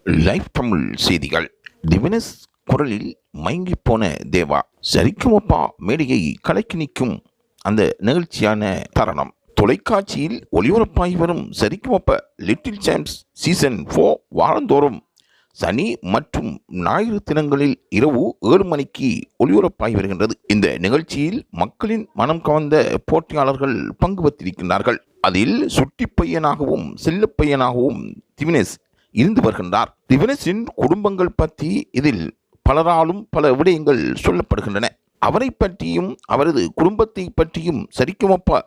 Live Tamil செய்திகள். திவினஸ் குரலில் மயங்கி போன தேவா. சரிக்குமப்பா மேடையை கலக்கி நிற்கும் அந்த நிகழ்ச்சியான தருணம். தொலைக்காட்சியில் ஒளிபரப்பாகி வரும் சரிக்குமப்ப லிட்டில் சாம்ஸ் சீசன் 4 வாரந்தோறும் சனி மற்றும் ஞாயிறு தினங்களில் இரவு 7 மணிக்கு ஒளிபரப்பாகி வருகின்றது. இந்த நிகழ்ச்சியில் மக்களின் மனம் கவர்ந்த போட்டியாளர்கள் பங்கு பெற்றிருக்கின்றார்கள். அதில் சுட்டி பையனாகவும் செல்ல பையனாகவும் திவினஸ் இருந்து வருகின்றார். திவினஸின் குடும்பங்கள் பற்றி இதில் பலராலும் பல விடயங்கள் சொல்லப்படுகின்றன. அவரை பற்றியும் அவரது குடும்பத்தை பற்றியும் சரிக்குமப்பா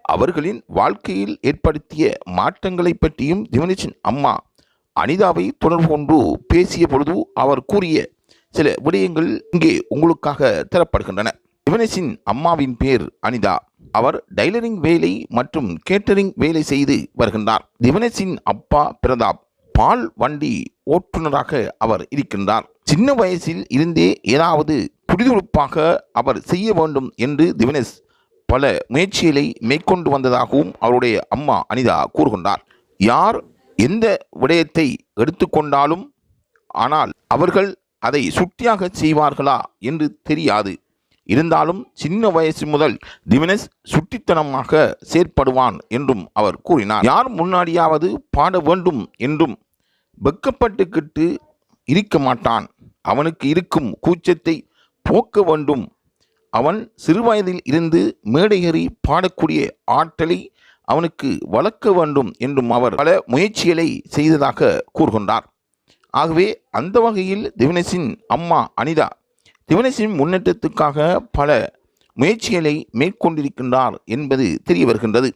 அவர்களின் வாழ்க்கையில் ஏற்படுத்திய மாற்றங்களை பற்றியும் திவினஸின் அம்மா அனிதாவை தொடர்பு கொண்டு பேசிய பொழுது அவர் கூறிய சில விடயங்கள் இங்கே உங்களுக்காக தரப்படுகின்றன. திவினஸின் அம்மாவின் பேர் அனிதா. அவர் டைலரிங் வேலை மற்றும் கேட்டரிங் வேலை செய்து வருகின்றார். திவினஸின் அப்பா பிரதாப் பால் வண்டி ஓட்டுநராக அவர் இருக்கின்றார். சின்ன வயசில் இருந்தே ஏதாவது துடிதுடிப்பாக அவர் செய்ய வேண்டும் என்று திவினஸ் பல முயற்சிகளை மேற்கொண்டு வந்ததாகவும் அவருடைய அம்மா அனிதா கூறுகின்றார். யார் எந்த விடயத்தை எடுத்துக்கொண்டாலும் ஆனால் அவர்கள் அதை சுட்டியாக செய்வார்களா என்று தெரியாது. இருந்தாலும் சின்ன வயசு முதல் திவினஸ் சுட்டித்தனமாக செயற்படுவான் என்றும் அவர் கூறினார். யார் முன்னாடியாவது பாட வேண்டும் என்றும் வெக்கப்பட்டுக்கிட்டு இருக்க மாட்டான். அவனுக்கு இருக்கும் கூச்சத்தை போக்க வேண்டும். அவன் சிறுவயதில் இருந்து மேடையேறி பாடக்கூடிய ஆற்றலை அவனுக்கு வளர்க்க வேண்டும் என்றும் அவர் பல முயற்சிகளை செய்ததாக கூறுகின்றார். ஆகவே அந்த வகையில் திவினஸின் அம்மா அனிதா திவினஸின் முன்னேற்றத்துக்காக பல முயற்சிகளை மேற்கொண்டிருக்கின்றார் என்பது தெரிய வருகின்றது.